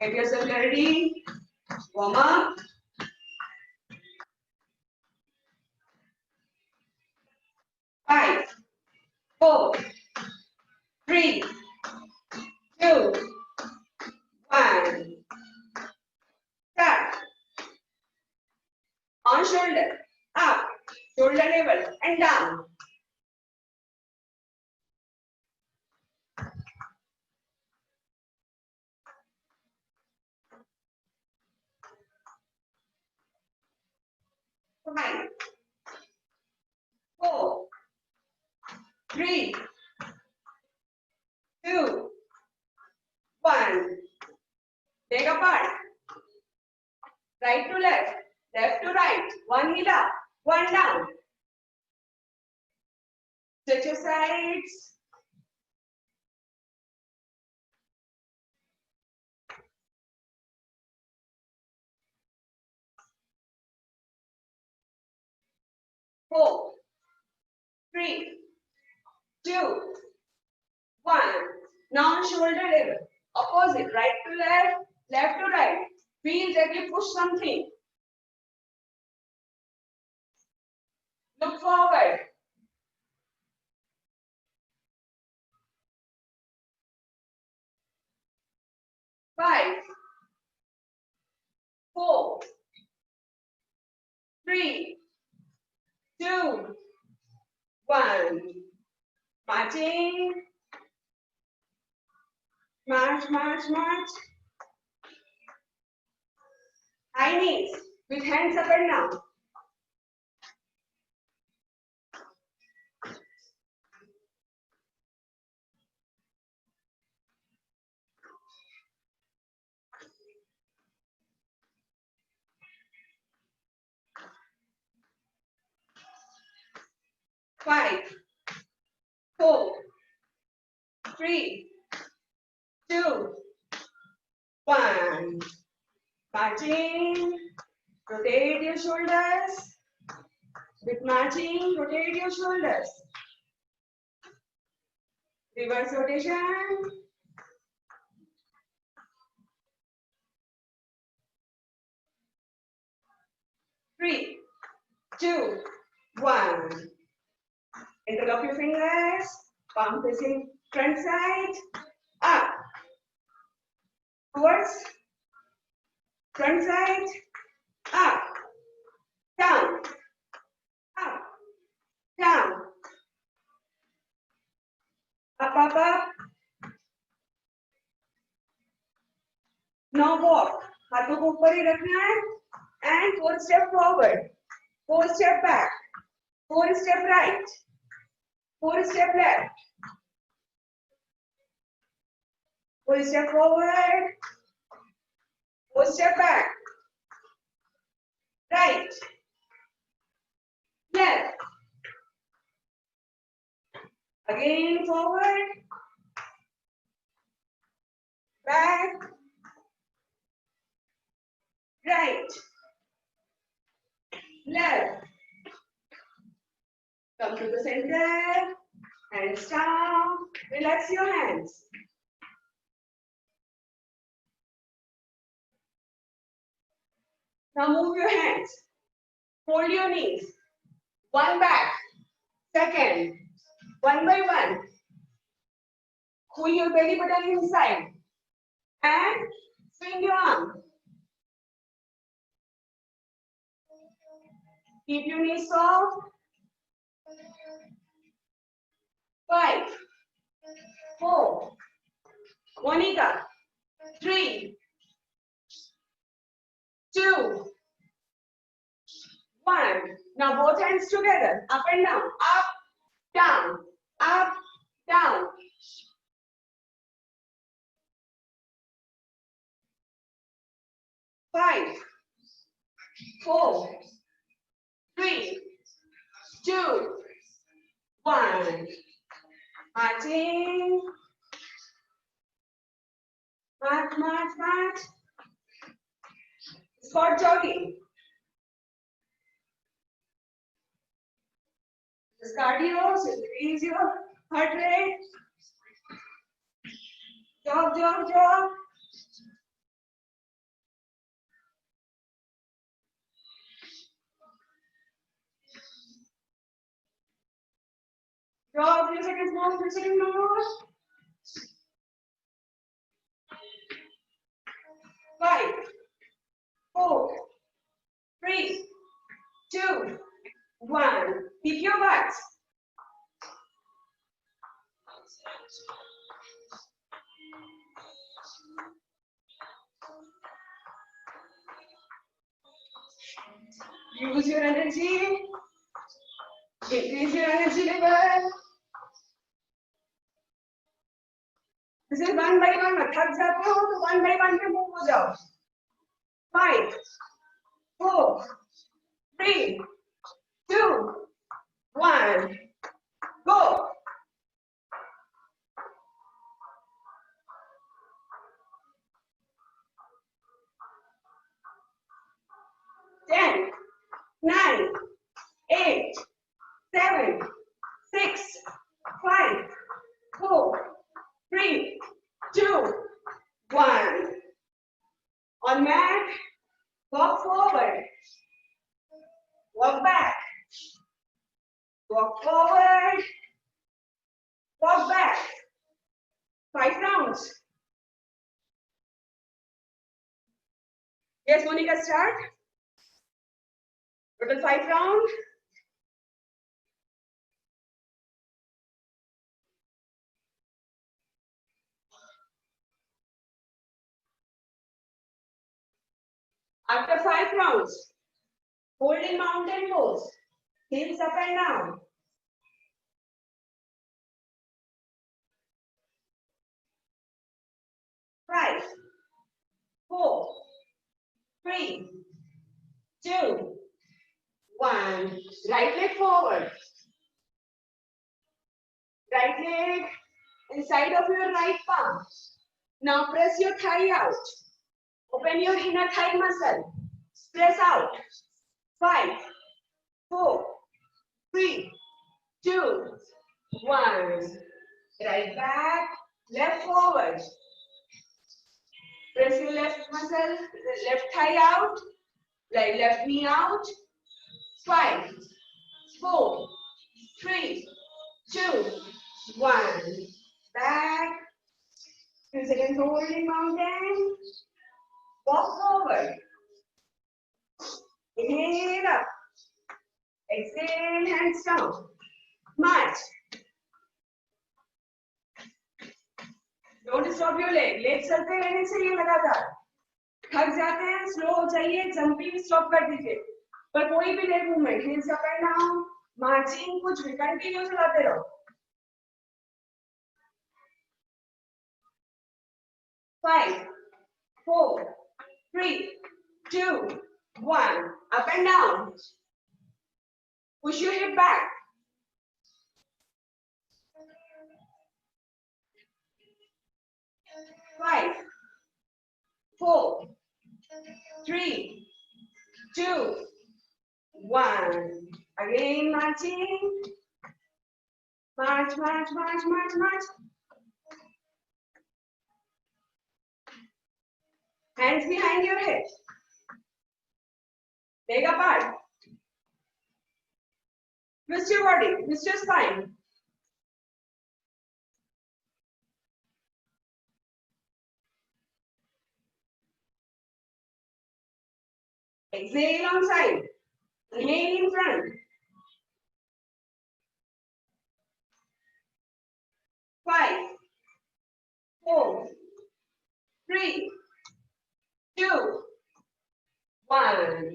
Get yourself ready. Warm up. 5, 4, 3, 2, 1. Start. On shoulder, up, shoulder level and down. Five, 4, 3, 2, 1. Leg apart. Right to left, left to right. One heel up, one down. Stretch your sides. Four, 3, 2, 1. Now shoulder level. Opposite, right to left, left to right. Feel that you push something. Look forward. 5, 4, 3, 2, 1. Marching. March, march, march. High knees with hands up and down. Five, 4, 3, 2, 1. Marching. Rotate your shoulders. With marching, rotate your shoulders. Reverse rotation. Three, 2, 1. Interlock your fingers. Palm facing front side. Up. Towards. Front side. Up. Down. Up. Down. Up, up, up. Now walk. हाथों को ऊपर ही रखना है. And 4 step forward. 4 step back. 4 step right. 4 step left. 4 step forward. 4 step back. Right. Left. Again forward. Back. Right. Left. Come to the center. Hands down. Relax your hands. Now move your hands. Hold your knees. One back. Second. One by one. Pull your belly button inside. And swing your arm. Keep your knees soft. 5, 4, Monica, 3, 2, 1. Now both hands together, up and down, up, down, up, down. Five, 4, 3, 2, 1. Marching. March, march, march. Spot jogging. This cardio, so increase your heart rate. Jog, jog, jog. Go, few seconds more, few seconds more. 5, 4, 3, 2, 1. Keep your butt. Use your energy. Increase your energy level. This is one by one. थक जाते हो तो one by one पे move हो जाओ. 5, 4, 3, 2, 1. Go. 10, 9, 8, 7, 6, 5, 4, 3, 2, 1. On mat, walk forward, walk back, walk forward, walk back. 5 rounds. Yes, Monica, start. Total 5 rounds. After 5 rounds, holding mountain pose, heels up and down. 5, 4, 3, 2, 1. Right leg forward. Right leg inside of your right palm. Now press your thigh out. Open your inner thigh muscle. Press out. 5, 4, 3, 2, 1. Right back, left forward. Press your left muscle, left thigh out, like left knee out. 5, 4, 3, 2, 1. Back. 2 seconds holding mountain. Walk forward. Inhale up. Exhale, hands down. March. Don't stop your leg. Legs चलते रहने चाहिए लगातार. थक जाते हैं, slow हो जाइए, jumping stop कर दीजिए. पर कोई भी leg movement, hills up and down, marching, कुछ भी कंटिन्यू चलाते रहो. 5, 4, 3, 2, 1. Up and down. Push your hip back. 5, 4, 3, 2, 1. Again marching. March, march, march, march, march. Hands behind your head. Leg apart. Twist your body, twist your spine. Exhale on side. Inhale in front. 5, 4, 3, 2, 1.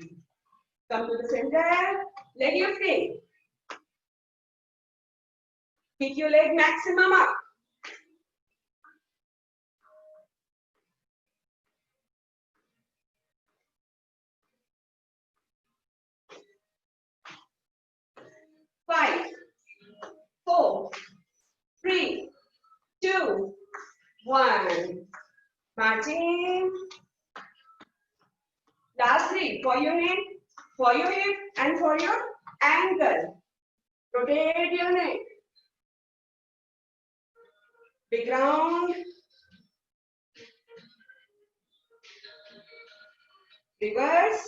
Come to the center. Leg lifting. Kick your leg maximum up. Five, 4, 3, 2, 1. Marching. Last 3 for your neck, for your hip, and for your ankle. Rotate your neck. Big round. Reverse.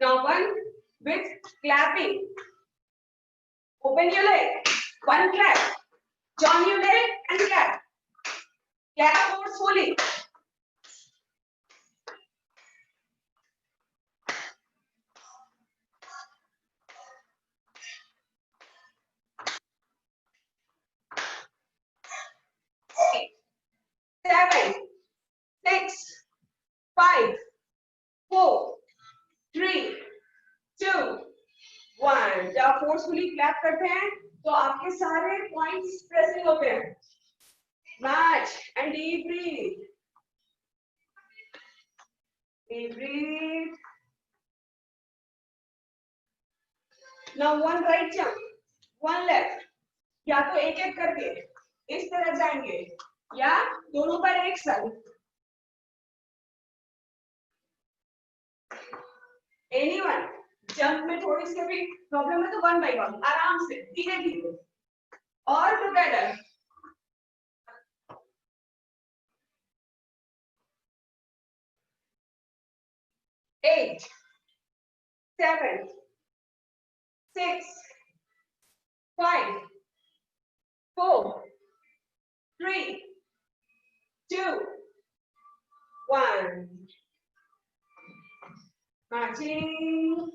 Now one with clapping. Open your leg. One clap. Join your leg and clap. Clap forcefully. Eight, 7, 6, 5, 4, 3, 2, 1. जब forcefully clap करते हैं तो आपके सारे points pressing होते हैं. Match and deep breathe. Deep breathe. Now one right jump, one left. या तो एक एक करके इस तरह जाएंगे या दोनों पर एक साथ. Anyone जंप में थोड़ी सी भी प्रॉब्लम है तो वन बाय वन आराम से धीरे धीरे और together. Eight, 7, 6, 5, 4, 3, 2, 1. Marching.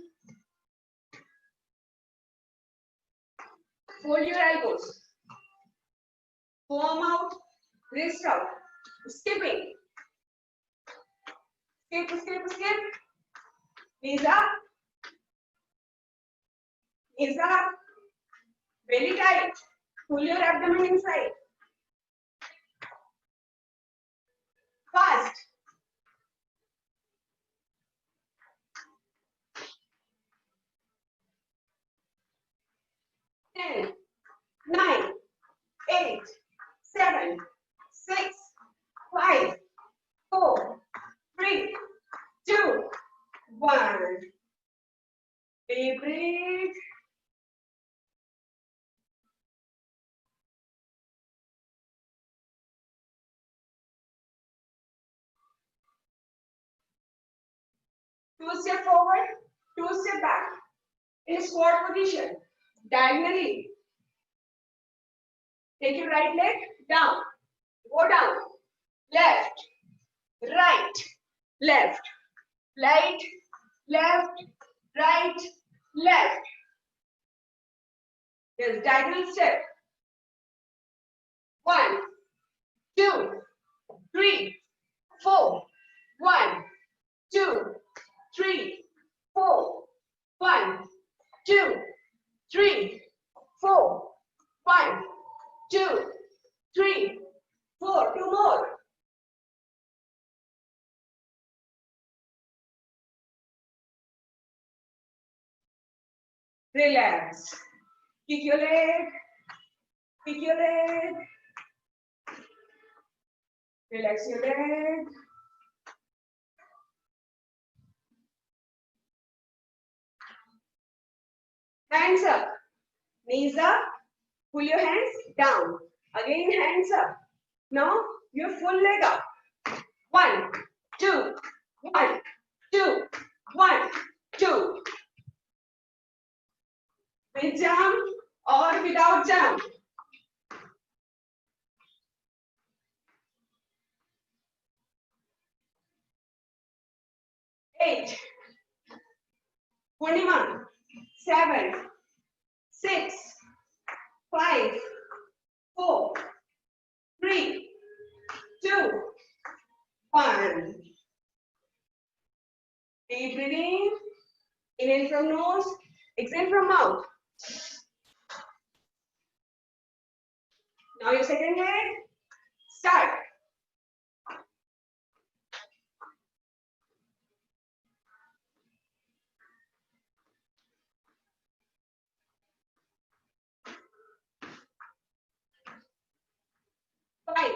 Fold your elbows. Palm out, wrist out. Skipping. Skip, skip, skip. Knees up. Knees up. Belly tight. Pull your abdomen inside. Fast. 10, 9, 8, 7, 6, 5, 4, 3, 2, 1. Deep breathe. Two step forward, two step back. In squat position, diagonally. Take your right leg down. Go down. Left, right, left, right, left, right, left. Yes, diagonal step. 1, 2, 3, 4. 1, 2, 3, 4. 1, 2, 3, 4. 1, 2, 3, 4. Two more. Relax. Kick your leg. Kick your leg. Relax your leg. Hands up. Knees up. Pull your hands down. Again, hands up. Now, your full leg up. 1, 2, 1, 2, 1, 2. With jump or without jump. 8, 21, 7, 6, 5, 4, 3, 2, 1. Deep breathing. Inhale from nose, exhale from mouth. Now your second leg. Start. Five,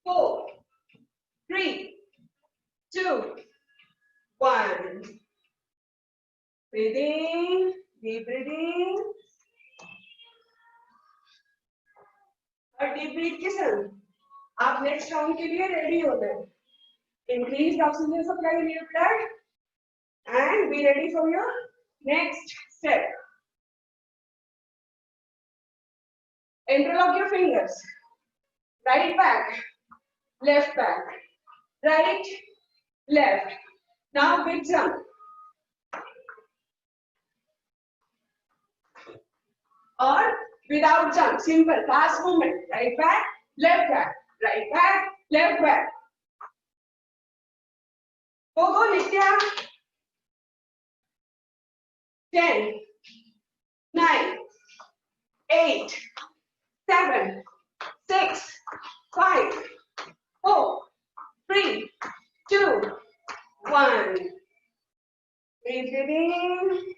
4, 3, 2, 1. Breathing, deep breathing. और deep breath के संग आप next round के लिए ready होते हैं. Increase oxygen supply in your blood And be ready for your next step. Interlock your fingers. Right back, left back, right, left. Now big jump. Or without jump, simple, fast movement. Right back, left back, right back, left back. Go, Nitya. 10, 9, 8, 7, 6, 5, 4, 3, 2, 1. Breathe it in.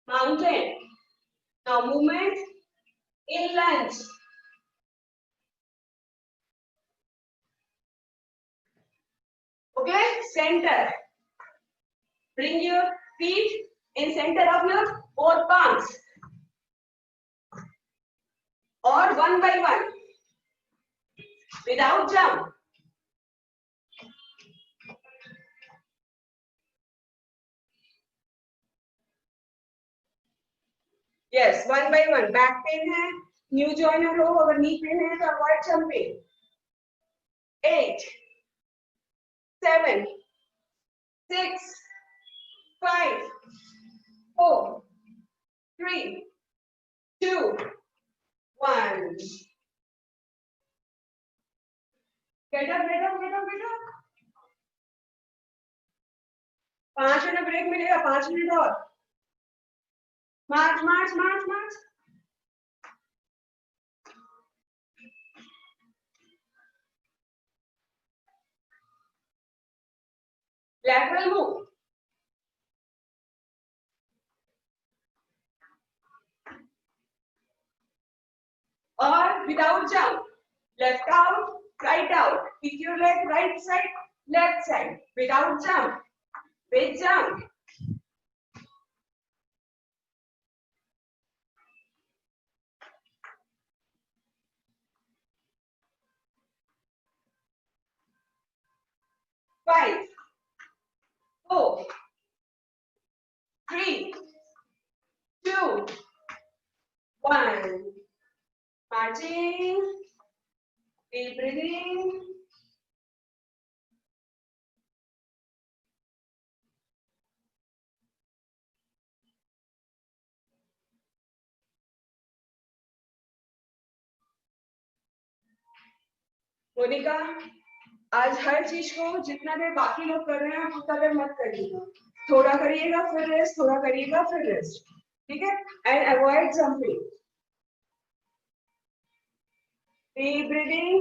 Mountain. Now movement in lunge. Okay, center. Bring your feet in center of your both palms. Or one by one. Without jump. Yes, one by one. Back pain है, new joiner हो, अगर knee pain है तो avoid jumping. 8, 7, 6, 5, 4, 3, 2, 1. Get up, get up, get up, get up. 5 minute break मिलेगा, 5 minute और. March, march, march, march. Lateral move. Or without jump. Left out, right out. Kick your leg right side, left side. Without jump. With jump. Five, 4, 3, 2, 1. Marching. Deep breathing. Monika, आज हर चीज को जितना देर बाकी लोग कर रहे हैं उतना देर मत करिएगा. थोड़ा करिएगा फिर रेस्ट, थोड़ा करिएगा फिर रेस्ट. ठीक है? And avoid jumping. Deep breathing.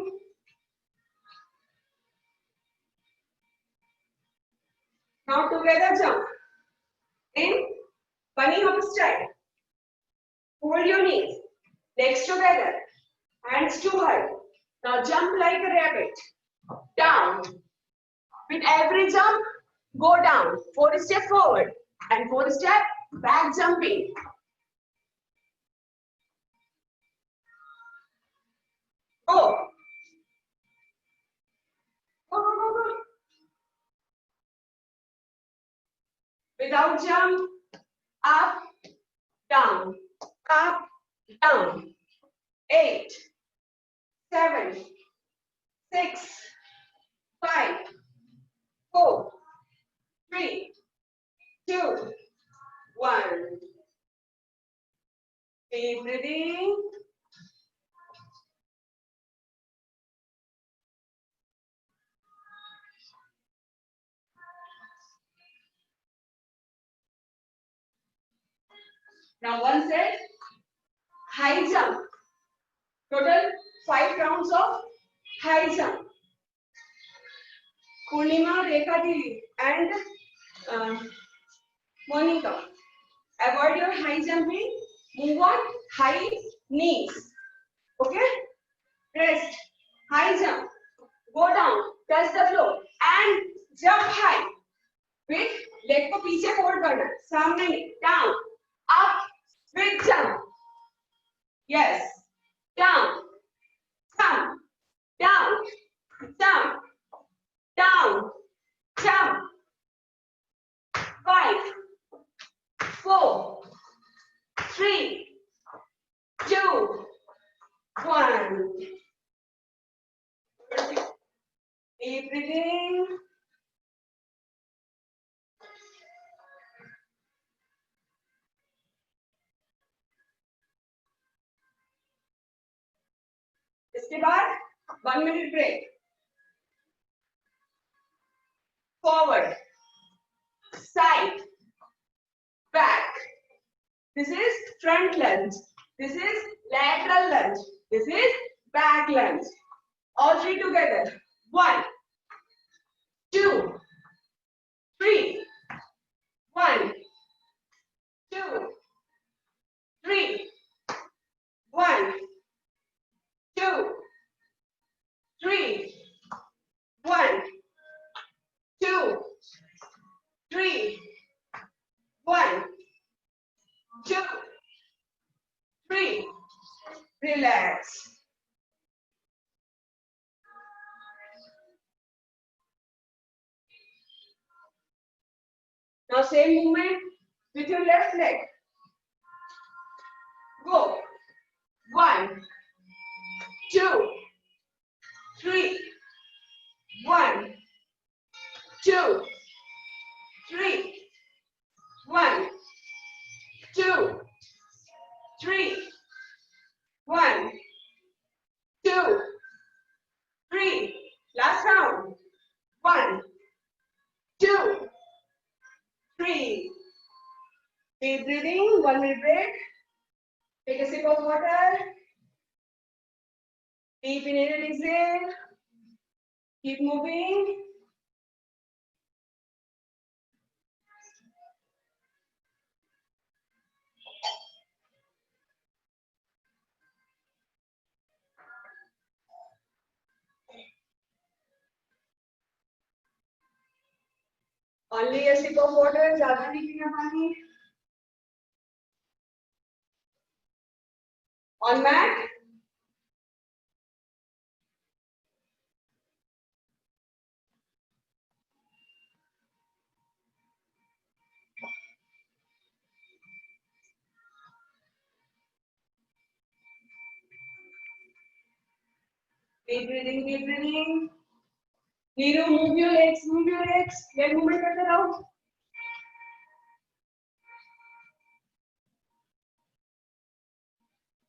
Now together jump. In bunny hop style. Hold your knees. Legs together. Hands too high. Now jump like a rabbit. Down. With every jump, go down. 4 steps forward and 4 steps back jumping. Go. Go, go, go, go. Without jump, up, down, up, down. 8, 7, 6, 5, 4, 3, 2, 1. Deep breathing. Now one set, high jump. Total 5 rounds of high jump. Purnima, Rekha Dili and Monica. Avoid your high jumping. Move on high knees. Okay? Rest. High jump. Go down. Touch the floor. And jump high. With सामने down, up, big jump. Yes, down, jump, down, jump, down, jump. 5, 4, 3, 2, 1. Deep breathing. इसके बाद 1 minute break. Forward, side, back. This is front lunge. This is lateral lunge. This is back lunge. All three together. 1, 2, 3. 1, 2, 3. 1, 2, 3. 1, 2, 3. 1, 2, 3. Relax. Now same movement with your left leg. Go. 1, 2, 3. 1, 2, 3. 1, 2, 3. 1, 2, 3. Last round. 1, 2, 3. Deep breathing. 1 minute break. Take a sip of water. Deep inhale and exhale. Keep moving. Only a sip of water. ज़्यादा नहीं पीना पानी. On mat. Deep breathing, deep breathing. Neeru, move your legs, move your legs. Leg movement करते रहो.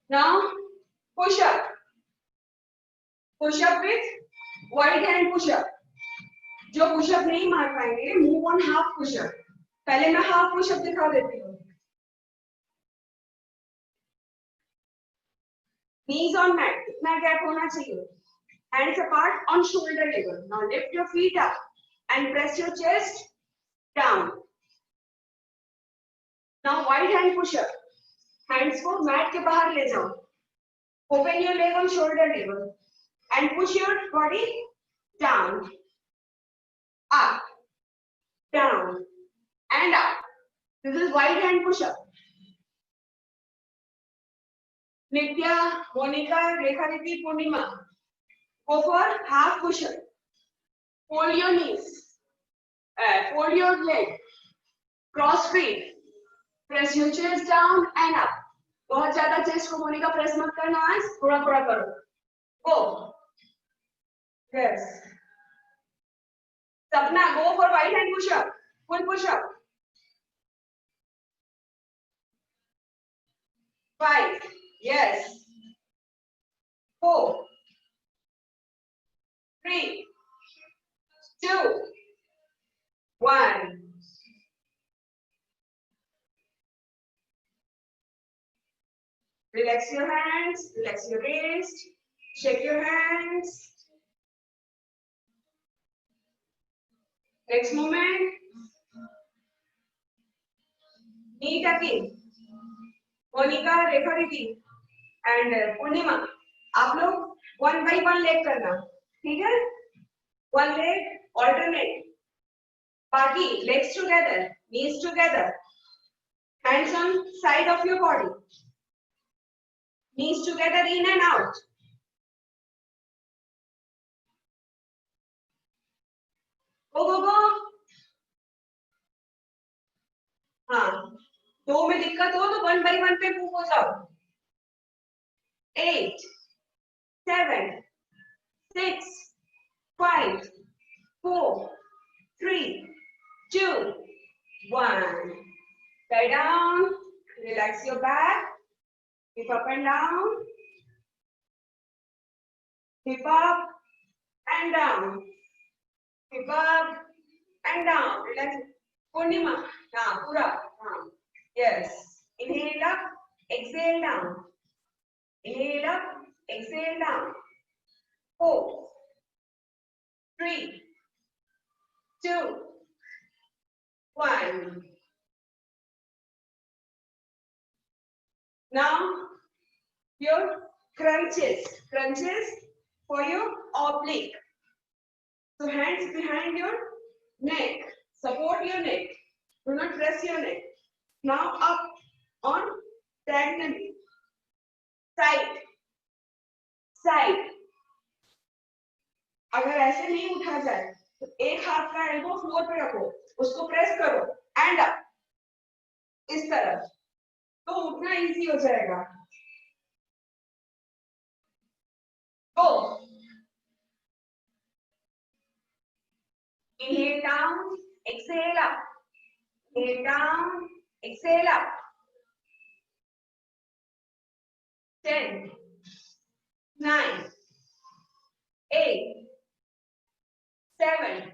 Now push up. Push up with wide hand push up. जो push up नहीं मार पाएंगे, move on half push up. पहले मैं half push up दिखा देती हूँ. Knees on mat. इतना gap होना चाहिए. Hands apart on shoulder level. Now lift your feet up and press your chest down. Now wide hand push up. Hands को mat के बाहर ले जाओ. Open your leg on shoulder level and push your body down, up, down, and up. This is wide hand push up. Nitya, Monica, Rekha Didi, Purnima. Go for half push up. Fold your knees. Fold your leg. Cross feet. Press your chest down and up. बहुत ज्यादा chest को Monika press मत करना आज, थोड़ा थोड़ा करो. Go. Yes. Sapna, go for right hand push up. Full push up. 5. Yes. 4. 3. 2. 1. Relax your hands, relax your wrist, shake your hands. Next movement. Knee tucking. Monica, Rekha Didi and Purnima. आप लोग 1 by 1 leg करना, ठीक है? 1 leg alternate. बाकी legs together, knees together. Hands on side of your body. Knees together in and out. Go, go, go. हाँ, दो में दिक्कत हो तो 1 by 1 पे मूव हो जाओ. 8, 7, 6, 5, 4, 3, 2, 1. Lie down. Relax your back. Hip up and down. Hip up and down. Hip up and down. Relax. Purnima. हाँ, पूरा. हाँ. Yes. Inhale up. Exhale down. Inhale up. Exhale down. 4, 3, 2, 1. Now your crunches for your oblique. So hands behind your neck, support your neck. Do not press your neck. Now up on diagonally, side, side. अगर ऐसे नहीं उठा जाए तो एक हाथ का elbow floor पे रखो, उसको प्रेस करो एंड अप इस तरफ, तो उठना इजी हो जाएगा. Go. Inhale down, exhale up. Inhale down, exhale up. 10, 9, 8, 7,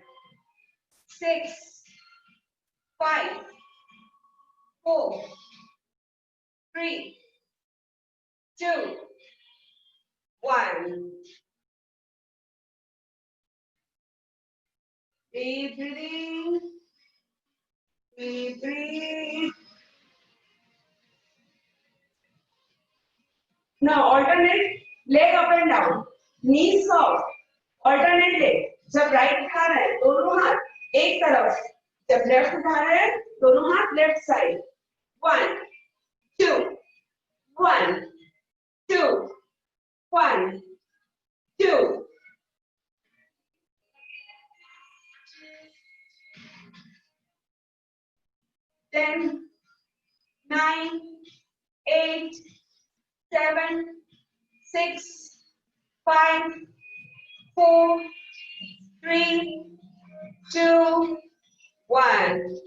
6, 5, 4, 3, 2, 1. Deep breathing. Deep breathe. Now alternate leg up and down. Knees soft. Alternate leg. जब राइट उठा रहे हैं दोनों हाथ एक तरफ, जब लेफ्ट उठा रहे हैं दोनों हाथ left side. 1, 2, 1, 2, 1, 2. 10, 9, 8, 7, 6, 5, 4, 3, 2, 1.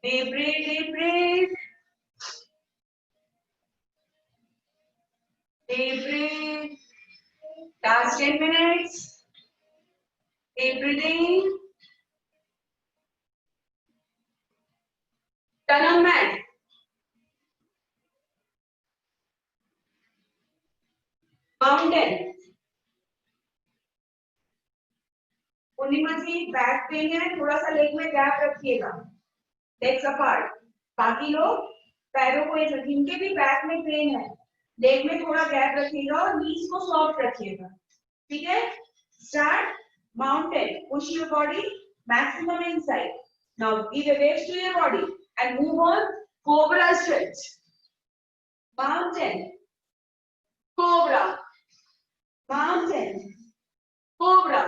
Deep breathe, deep breathe. Deep breathe. Last 10 minutes. Deep breathing. Turn on mat. Mountain. Purnima ji back pain है, थोड़ा सा लेग में गैप रखिएगा. Legs apart. बाकी लोग पैरों को जिनके भी बैक में पेन है लेग में थोड़ा गैप रखिएगा और नीज को सॉफ्ट रखिएगा. ठीक है. Start. Mountain. Push your body maximum inside. Now give a weight to your body and move on. Cobra stretch. Mountain. Cobra. Mountain. Cobra.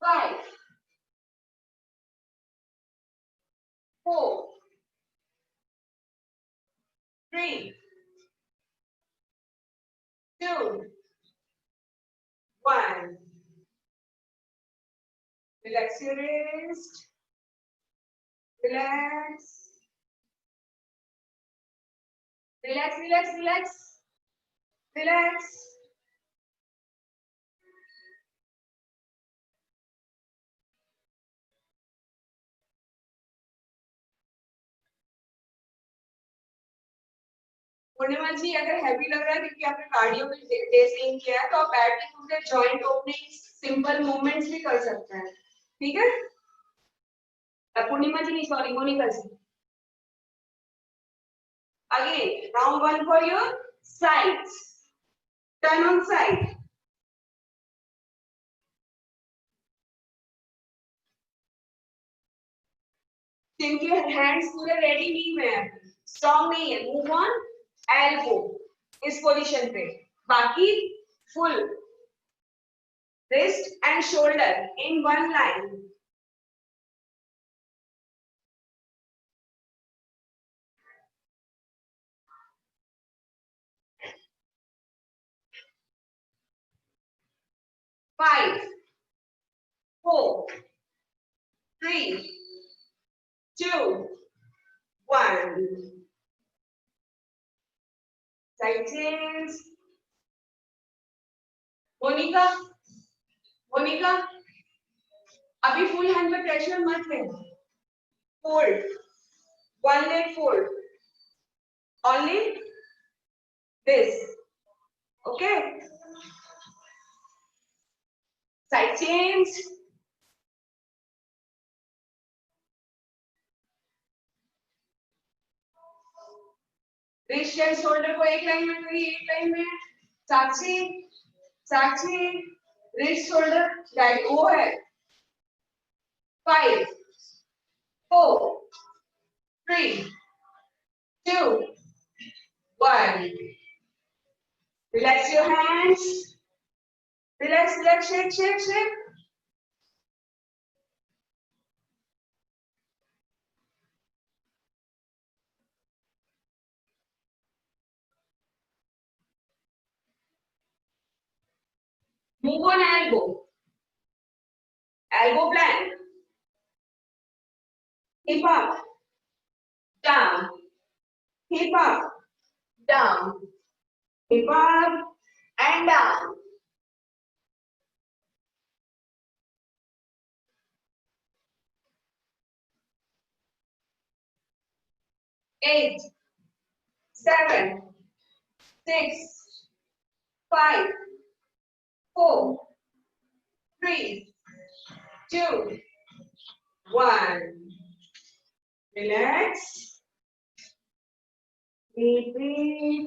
5, 4, 3, 2, 1. Relax your wrist. Relax. Relax, relax, relax. Relax. पूर्णिमा जी अगर heavy लग रहा है क्योंकि आपने cardio में day swing किया है तो आप बैठ के पूरे जॉइंट ओपनिंग सिंपल मूवमेंट्स भी कर सकते हैं. ठीक है. पूर्णिमा जी नहीं, सॉरी, वो नहीं कर सकते. Again, now one for your sides. Turn on side. जिनके हैंड्स पूरे रेडी नहीं हुए हैं, स्ट्रॉन्ग नहीं है, मूव ऑन एल्बो इस पोजीशन पे, बाकी full wrist and shoulder in one line. Five, four, three, two, one. Side change. Monika, Monika, अभी फुल हैंड पे प्रेशर मत ले. Fold, one leg fold. Only this. Okay. Side change. Wrist and shoulder को एक line में करिए, एक लाइन में. साक्षी, साक्षी, रिस्ट शोल्डर राइट वो है. 5, 4, 3, 2, 1. Relax your hands. Relax, relax, shake, shake, shake. Move on elbow. Elbow plank. Hip up, down. Hip up, down. Hip up and down. Eight, 7, 6, 5, 4, 3, 2, 1. Relax. Deep breathe.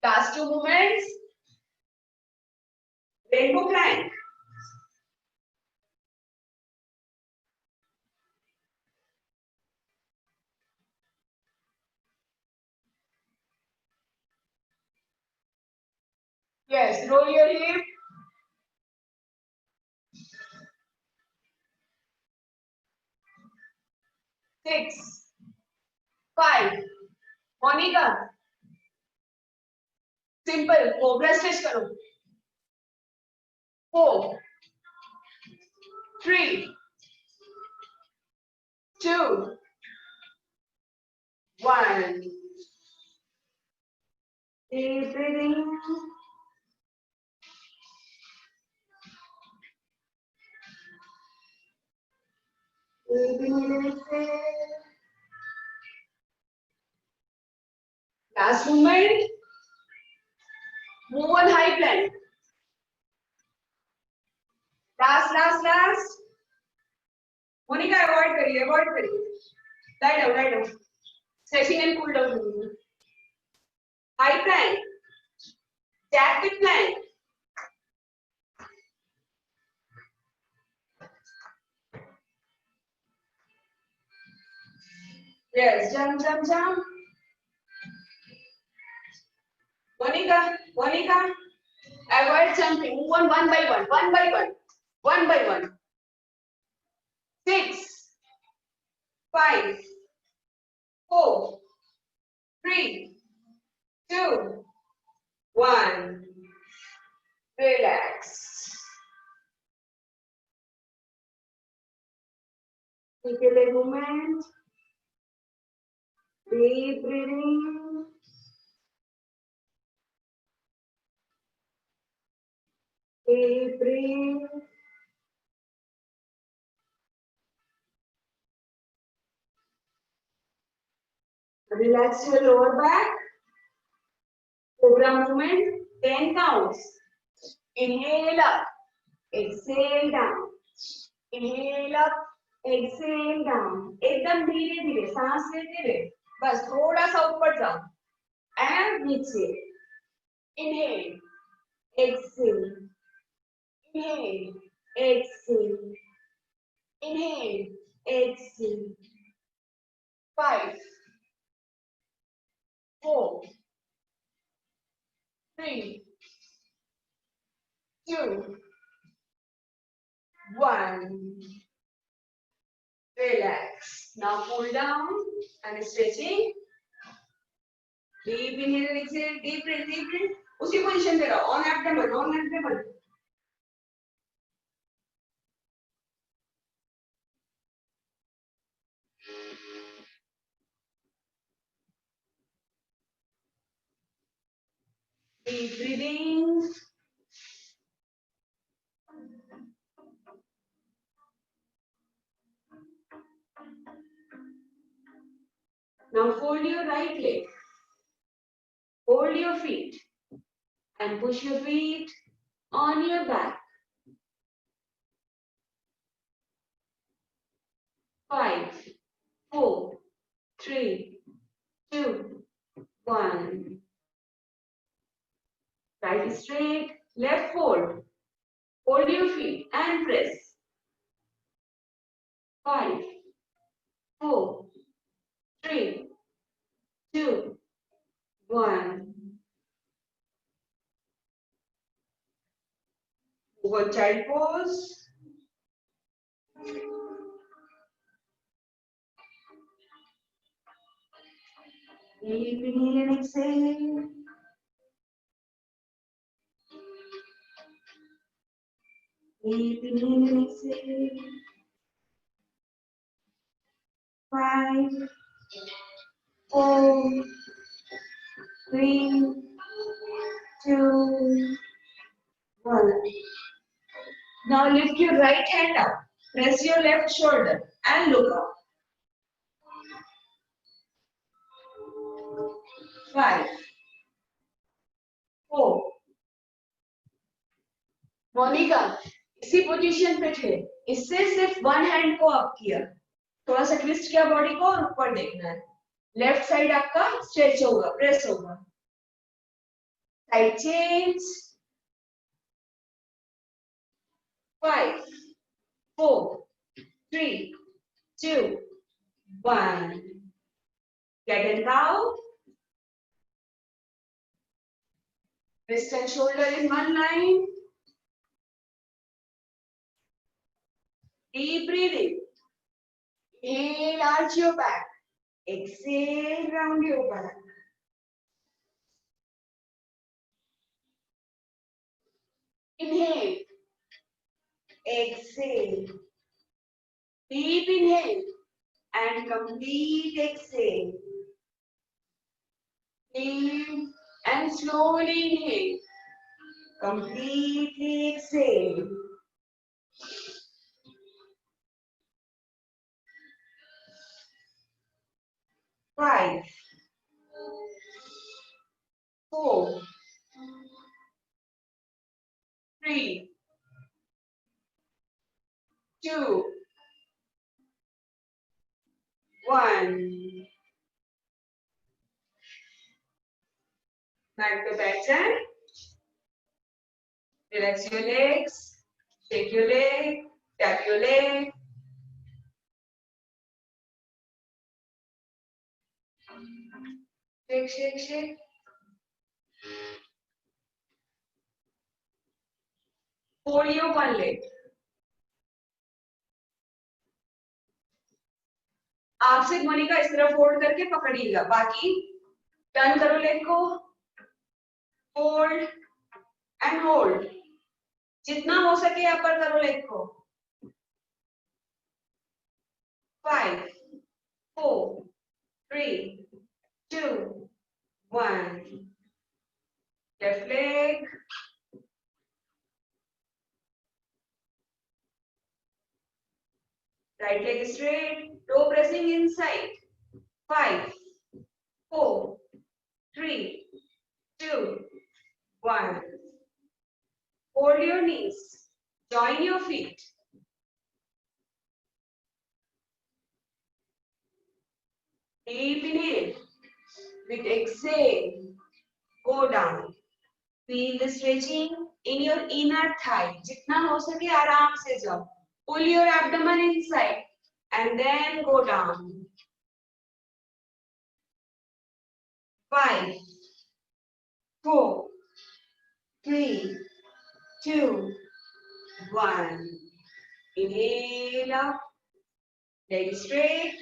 Last two movements. Rainbow plank. Yes, roll your hip. Six, 5. Monika, simple cobra stretch करो. 4, 3, 2, 1. Deep breathing. Last movement. Move on high plank. Last, last, last. Monika avoid करिए, avoid करिए. lie down, lie down. Stretching and cool down. High plank. Jacket plank. Yes, jump, jump, jump. Monica, Monica, avoid jumping. Move on one by one, one by one, one by one. 6, 5, 4, 3, 2, 1. Relax. Take a leg movement. Deep breathing. Deep breathe. Relax your lower back. Cobra movement. 10 counts. Inhale up. Exhale down. Inhale up. Exhale down. एकदम धीरे धीरे सांस लेते हुए बस थोड़ा सा ऊपर जाओ एंड नीचे. Inhale, exhale, inhale, exhale, inhale, exhale. 5, 4, 3, 2, 1. Relax. Now pull down and stretching. Deep inhale and exhale. Deep breath, deep breath. उसी पोजीशन पे रहो. On abdomen, on abdomen. Deep breathing. Now fold your right leg. Hold your feet and push your feet on your back. 5, 4, 3, 2, 1. Right straight, left fold. Hold your feet and press. 5, 4, 3, 2, 1. Over child pose. Deep inhale and exhale. Deep inhale and exhale. 5, 4, 3, 2, 1. Now lift your right hand up. Press your left shoulder and look up. 5, 4. Monika इसी position पे थे. इससे सिर्फ one hand को up किया. थोड़ा सा twist किया बॉडी को और ऊपर देखना है. लेफ्ट साइड आपका स्ट्रेच होगा, प्रेस होगा. Side change. 5, 4, 3, 2, 1. Get it now. Wrist and shoulder in one line. Deep breathing. Inhale, arch your back. Exhale, round your back. Inhale. Exhale. Deep inhale and complete exhale. Deep and slowly inhale. Completely exhale. 5, 4, 3, 2, 1. Back to back turn. Relax your legs. Shake your leg. Tap your leg. Shake, shake, shake. Fold your one leg. आप से मोनिका इस तरह fold करके पकड़िएगा. बाकी turn करो leg को. Fold and hold. जितना हो सके अपर करो लेग को. 5, 4, 3, 2, 1. Left leg. Right leg straight. Toe pressing inside. 5, 4, 3, 2, 1. Hold your knees. Join your feet. Deep inhale. With exhale, go down. Feel the stretching in your inner thigh. जितना हो सके आराम से जाओ. Pull your abdomen inside and then go down. 5, 4, 3, 2, 1. Inhale up. Leg straight.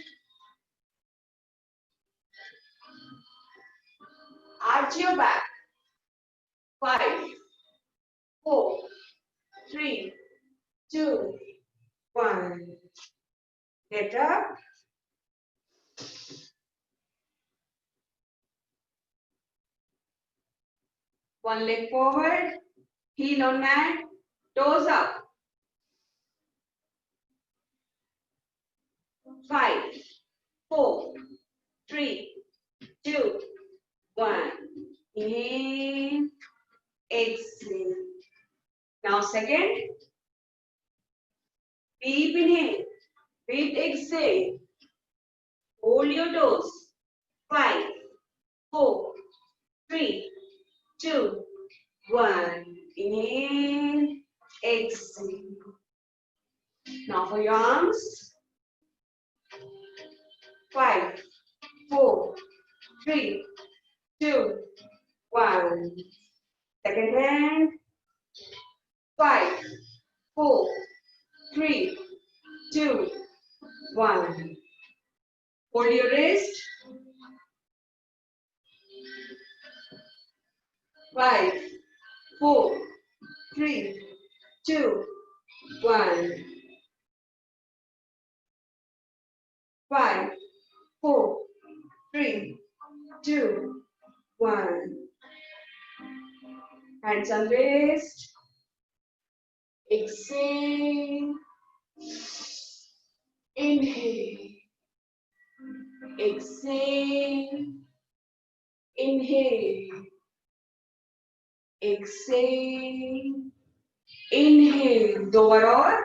Arch your back. 5, 4, 3, 2, 1. Get up. One leg forward. Heel on mat. Toes up. 5, 4, 3, 2, 1. Inhale. Exhale. Now second. Deep inhale. With exhale. Hold your toes. 5, 4, 3, 2, 1. Inhale. Exhale. Now for your arms. 5, 4, 3, 2, 1. Second hand. 5, 4, 3, 2, 1. Hold your wrist. 5, 4, 3, 2, 1. 5, 4, 3, 2, 1. Hands on waist. Exhale. Inhale. Exhale. Inhale. Exhale. Inhale. 2 बार और.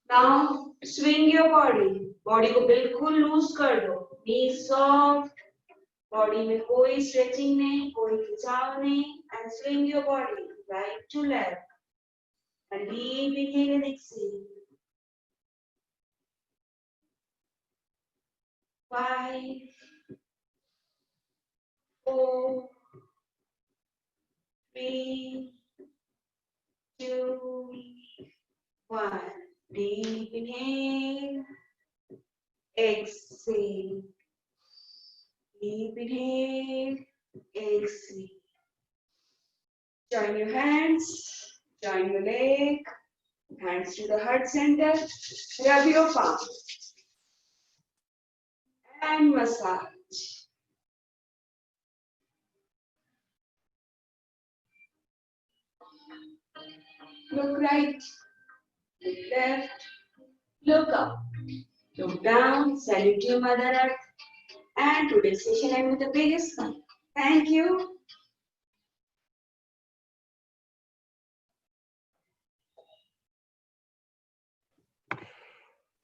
Now swing your body. Body को बिल्कुल loose कर दो. Knees soft. Body में कोई stretching नहीं, कोई खिंचाव नहीं. And swing your body right to left. And deep inhale and exhale. 5, 4, 3, 2, 1. Deep inhale. Exhale. Deep inhale. Exhale. Join your hands. Join your leg. Hands to the heart center. Rub your palms. And massage. Look right. Look left. Look up. Look down. Salute your Mother Earth. And today's session end with the biggest smile. Thank you.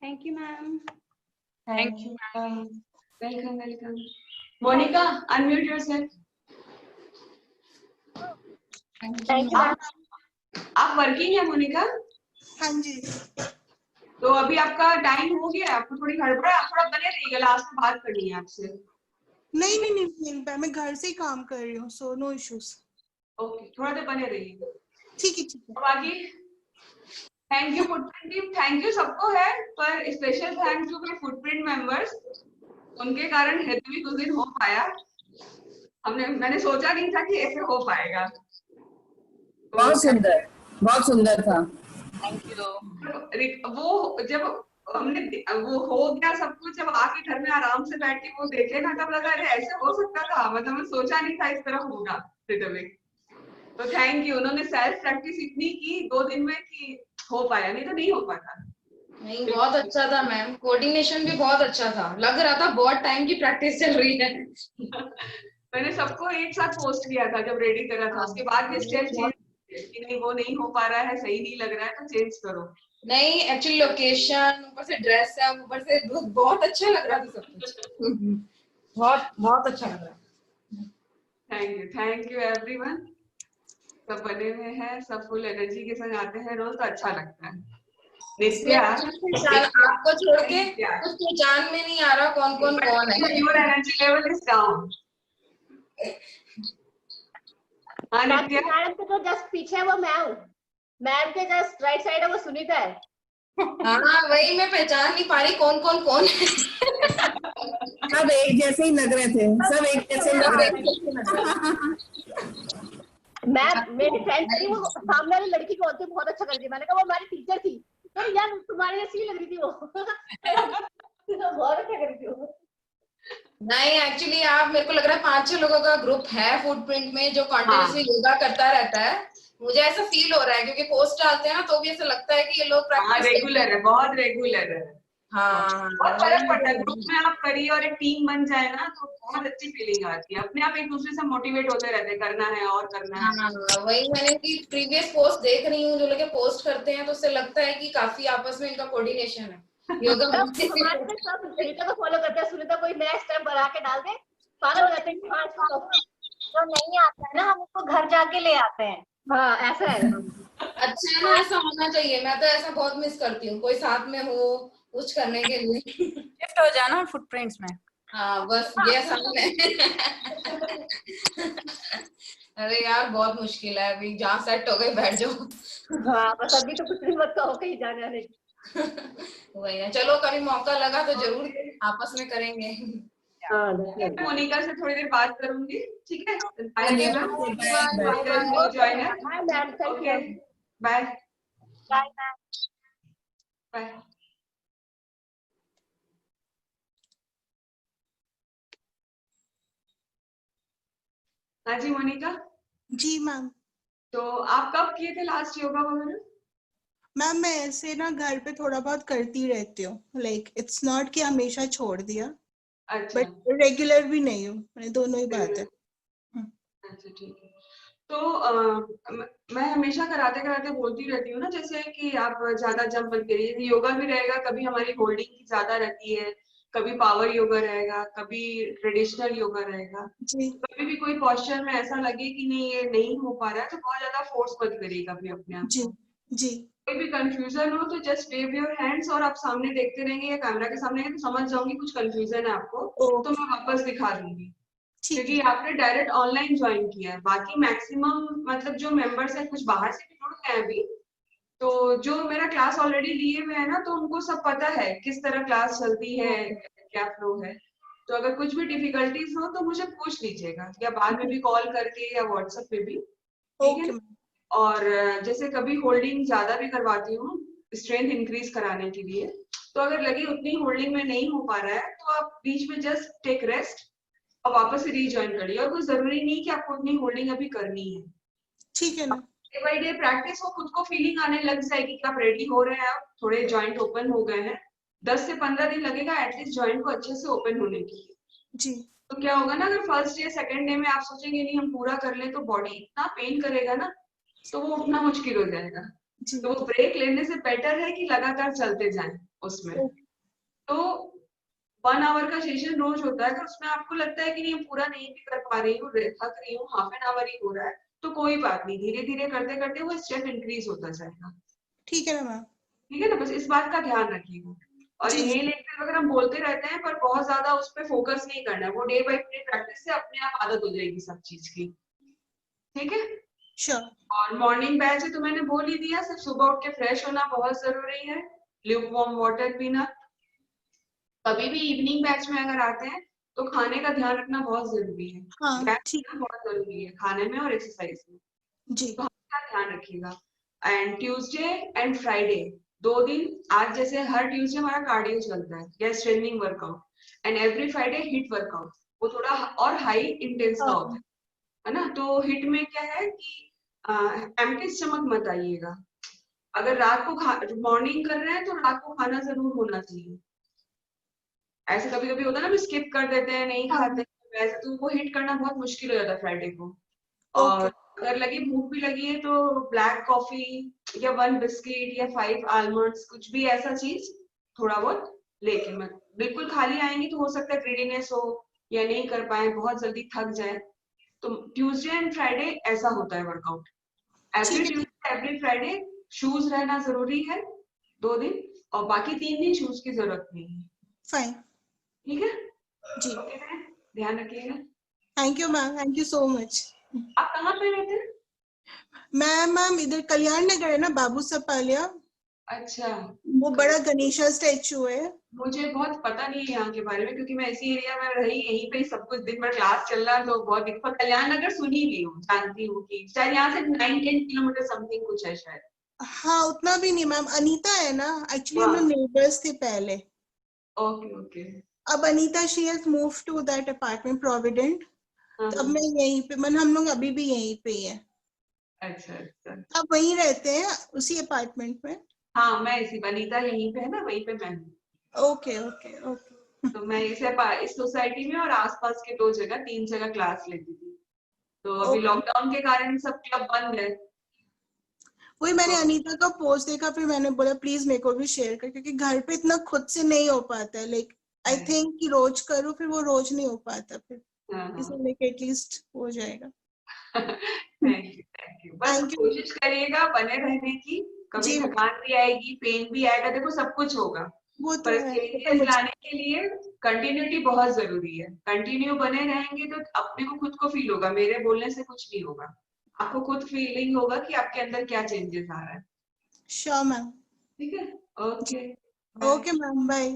Thank you, ma'am. Thank you, ma'am. Welcome, welcome. Monica, unmute yourself. Thank you, ma'am. आप working है मोनिका? हाँ जी। तो अभी आपका time हो गया, आपको थोड़ी गड़बड़ है, आप थोड़ा बने रहिएगा, लास्ट में बात करनी है आपसे। नहीं, मैं घर से ही काम कर रही हूँ, सो नो इश्यूज। ओके, थोड़ा देर बने रहिएगा। ठीक है। बाकी thank you footprint team, thank you सबको है, पर स्पेशल थैंक यू मेरे फुटप्रिंट मेंबर्स, उनके कारण हेतु भी कुछ दिन हो पाया। मैंने सोचा नहीं था कि ऐसे हो पाएगा। बहुत सुंदर था। Thank you. वो जब हमने वो हो गया सब कुछ, जब आके घर में आराम से बैठ के वो देखे ना, तब लगा अरे ऐसे हो सकता था, मतलब मैं सोचा नहीं था इस तरह होगा। तो थैंक यू, उन्होंने सेल्फ प्रैक्टिस इतनी की 2 दिन में कि हो पाया, नहीं तो नहीं हो पाता। नहीं, बहुत अच्छा था मैम, कोऑर्डिनेशन भी बहुत अच्छा था, लग रहा था बहुत टाइम की प्रैक्टिस चल रही है। मैंने सबको एक साथ पोस्ट किया था जब रेडी करा था, उसके बाद भी स्टेप चेंज कि नहीं वो नहीं हो पा रहा है, सही नहीं लग रहा है, तो चेंज करो। नहीं एक्चुअली लोकेशन ऊपर से ड्रेस है, ऊपर से बहुत अच्छा लग रहा था सब कुछ। बहुत बहुत अच्छा लग रहा है। Thank you everyone. सब बने हुए हैं, सब फुल एनर्जी के संग आते हैं रोज, तो अच्छा लगता है। नित्या, आपको छोड़ के नित्या, कुछ पहचान में नहीं आ रहा कौन कौन कौन है। Your energy level is down. हाँ नित्या, मैम के तो जस्ट पीछे वो मैं हूँ, मैम के जस्ट राइट साइड है वो सुनीता है। हाँ वही मैं पहचान नहीं पा रही कौन कौन कौन है। सब एक जैसे ही लग रहे थे, सब एक जैसे ही लग रहे थे। मैम मेरी फ्रेंड थी, वो सामने वाली लड़की को होती बहुत अच्छा कर दी, मैंने कहा वो हमारी टीचर थी, तो यार तुम्हारे जैसी ही लग रही थी वो। बहुत अच्छा कर दी वो। नहीं एक्चुअली आप, मेरे को लग रहा है 5-6 लोगों का ग्रुप है फुटप्रिंट में जो कंटिन्यूअसली योगा करता रहता है। मुझे ऐसा फील हो रहा है क्योंकि पोस्ट डालते हैं ना तो भी ऐसा लगता है कि ये लोग प्रैक्टिस रेगुलर है, बहुत रेगुलर है। हाँ बहुत फर्क पड़ता है, ग्रुप में आप करिए और एक टीम बन जाए ना तो बहुत अच्छी फीलिंग आती है, अपने आप एक दूसरे से मोटिवेट होते रहते हैं, करना है और करना है। हाँ वही मैंने की प्रीवियस पोस्ट देख रही हूँ, जो लोग पोस्ट करते हैं तो उससे लगता है कि काफी आपस में इनका कोऑर्डिनेशन है योगा। हमारे में सब सुनीता को फॉलो करते हैं, सुनीता कोई नया स्टेप बना के डाल दे, पागल हो जाते हैं। जो नहीं आता है ना हम उसको घर जाके ले आते हैं। हाँ ऐसा है। अच्छा है ना, ऐसा होना चाहिए। मैं तो ऐसा बहुत मिस करती हूँ, कोई साथ में हो कुछ करने के लिए। शिफ्ट हो जाना फुटप्रिंट्स में। हाँ बस ये सामने। अरे यार बहुत मुश्किल है, अभी जहाँ सेट हो गए बैठ जाओ। हाँ बस अभी तो कुछ नहीं, मत कहो कहीं जाने आने की। वही है, चलो कभी मौका लगा तो जरूर आपस में करेंगे। हाँ मोनिका से थोड़ी देर बात करूंगी, ठीक है? Okay, ज्वाइन है। Bye ma'am, thank okay, you. Bye bye ma'am. Bye. हाँ जी मोनिका, जी मैम। तो आप कब किए थे लास्ट योगा वगैरह? मैम मैं ऐसे ना घर पे थोड़ा बहुत करती रहती हूँ, लाइक इट्स नॉट कि हमेशा छोड़ दिया, अच्छा बट रेगुलर भी नहीं हूँ, मैंने दोनों ही बात है। अच्छा ठीक है। तो मैं हमेशा कराते कराते बोलती रहती हूँ ना, जैसे कि आप ज्यादा जंप मत करिए। योगा भी रहेगा, कभी हमारी होल्डिंग की ज्यादा रहती है, कभी पावर योगा रहेगा, कभी ट्रेडिशनल योगा रहेगा। जी कभी भी कोई पोस्चर में ऐसा लगे कि नहीं ये नहीं हो पा रहा है तो बहुत ज्यादा फोर्स मत करिए कभी अपने आप जी को। जी। कोई भी कंफ्यूजन हो तो जस्ट वेव योर हैंड्स, और आप सामने देखते रहेंगे या कैमरा के सामने है तो समझ जाऊंगी कुछ कंफ्यूजन है आपको, तो मैं वापस दिखा दूंगी। ठीक क्योंकि है। आपने डायरेक्ट ऑनलाइन ज्वाइन किया है, बाकी मैक्सिमम मतलब जो मेंबर्स हैं कुछ बाहर से भी जुड़ गए हैं अभी, तो जो मेरा क्लास ऑलरेडी लिए हुए है ना, तो उनको सब पता है किस तरह क्लास चलती है, क्या फ्लो है। तो अगर कुछ भी डिफिकल्टीज हो तो मुझे पूछ लीजिएगा, या बाद में भी कॉल करके या व्हाट्सएप पे भी, ठीक है? Okay ma'am. और जैसे कभी होल्डिंग ज्यादा भी करवाती हूँ स्ट्रेंथ इंक्रीज कराने के लिए, तो अगर लगे उतनी होल्डिंग में नहीं हो पा रहा है तो आप बीच में जस्ट टेक रेस्ट और वापस से रीजॉइन करिए। और कोई जरूरी नहीं कि आपको उतनी होल्डिंग अभी करनी है। ठीक है ना। डे बाई डे प्रैक्टिस हो, खुद को फीलिंग आने लग जाएगी कि आप रेडी हो रहे हैं, आप थोड़े जॉइंट ओपन हो गए हैं। 10 से 15 दिन लगेगा एटलीस्ट जॉइंट को अच्छे से ओपन होने के लिए। जी तो क्या होगा ना, अगर फर्स्ट डे सेकंड डे में आप सोचेंगे नहीं हम पूरा कर ले, तो बॉडी इतना पेन करेगा ना, तो वो उठना मुश्किल हो जाएगा। जी। तो वो ब्रेक लेने से बेटर है कि लगातार चलते जाएं उसमें। तो 1 आवर का सेशन रोज होता है, अगर उसमें आपको लगता है कि नहीं पूरा नहीं भी कर पा रही हूँ, थक रही हूँ, हाफ एन आवर ही हो रहा है, तो कोई बात नहीं, धीरे धीरे करते करते वो स्टेप इंक्रीज होता जाएगा। ठीक है ना मैम। ठीक है ना, बस इस बात का ध्यान रखिएगा। और जी इनहेल एक्सेल वगैरह हम बोलते रहते हैं, पर बहुत ज्यादा उस पर फोकस नहीं करना है, वो डे बाई डे प्रैक्टिस से अपने आप आदत हो जाएगी सब चीज की। ठीक है? श्योर। और मॉर्निंग बैच है तो मैंने बोल ही दिया, सिर्फ सुबह उठ के फ्रेश होना बहुत जरूरी है, ल्यूक वार्म वाटर पीना। कभी भी इवनिंग बैच में अगर आते हैं तो खाने का ध्यान रखना बहुत जरूरी है। हाँ गैप ठीक। लेना बहुत जरूरी है खाने में और एक्सरसाइज में, जी तो का ध्यान रखिएगा। एंड ट्यूसडे एंड फ्राइडे 2 दिन, आज जैसे हर ट्यूसडे हमारा कार्डियो चलता है या stretching workout, and every Friday hit workout, वो थोड़ा और हाई इंटेंस का होता है ना। तो हिट में क्या है कि एम्प्टी स्टमक मत आइएगा। अगर रात को मॉर्निंग कर रहे हैं तो रात को खाना जरूर होना चाहिए। ऐसे कभी कभी होता है ना, भी स्किप कर देते हैं, नहीं खाते हैं, वैसे तो वो हिट करना बहुत मुश्किल हो जाता है फ्राइडे को। और अगर लगी भूख भी लगी है तो ब्लैक कॉफी या 1 बिस्किट या 5 आलमंड्स, कुछ भी ऐसा चीज थोड़ा बहुत लेके मत। बिल्कुल खाली आएंगी तो हो सकता है ग्रीडीनेस हो या नहीं कर पाए, बहुत जल्दी थक जाए। तो ट्यूसडे एंड फ्राइडे ऐसा होता है वर्कआउट। एवरी ठीक है ट्यूसडे एवरी फ्राइडे शूज रहना जरूरी है 2 दिन, और बाकी 3 दिन शूज की जरूरत नहीं है। फाइन ठीक है, जी। ओके मैम, ध्यान रखिएगा। Thank you ma'am, thank you so much. आप कहाँ पे रहते हैं? मैम इधर कल्याण नगर है ना, बाबू सपालिया, अच्छा, वो बड़ा गणेशा स्टैचू है। मुझे बहुत पता नहीं है यहाँ के बारे में, क्योंकि मैं इसी एरिया में रही, यहीं पे सब कुछ दिन भर क्लास चल रहा, तो बहुत दिक्कत। कल्याण नगर सुनी भी हूँ, जानती हूँ कि शायद यहाँ से 9-10 किलोमीटर समथिंग कुछ है शायद। हाँ उतना भी नहीं मैम, अनीता है ना, एक्चुअली हम हाँ। लोग नेबर्स थे पहले। Okay okay. अब Anita she has move to that apartment Provident, हाँ, तो अब मैं यहीं पे, मतलब हम लोग अभी भी यहीं पे ही है। अच्छा अच्छा। अब वहीं रहते हैं उसी अपार्टमेंट में। हाँ, मैं इसी बनीता यहीं पे है ना, वहीं पे मैं हूँ। Okay okay okay. तो मैं इस सोसाइटी में और आसपास के 2 जगह 3 जगह क्लास लेती थी। तो अभी ओके, लॉकडाउन के कारण सब क्लब बंद है। वही मैंने तो अनीता का पोस्ट देखा, फिर मैंने बोला प्लीज मेरे को भी शेयर कर, क्योंकि घर पे इतना खुद से नहीं हो पाता है। लाइक आई थिंक कि रोज करूँ, फिर वो रोज नहीं हो पाता, फिर हाँ इसलिए एटलीस्ट हो जाएगा। Thank you. बस थैंक यू कोशिश करिएगा बने रहने की। कभी जी। थकान भी आएगी, पेन भी आएगा, देखो सब कुछ होगा, वो पर तो है, वो तो चेंजेस मुझे लाने के लिए कंटिन्यूटी बहुत जरूरी है। कंटिन्यू बने रहेंगे तो अपने को खुद को फील होगा, मेरे बोलने से कुछ नहीं होगा, आपको खुद फीलिंग होगा कि आपके अंदर क्या चेंजेस आ रहा है। Sure ma'am. ठीक है, ओके, ओके मैम, बाय।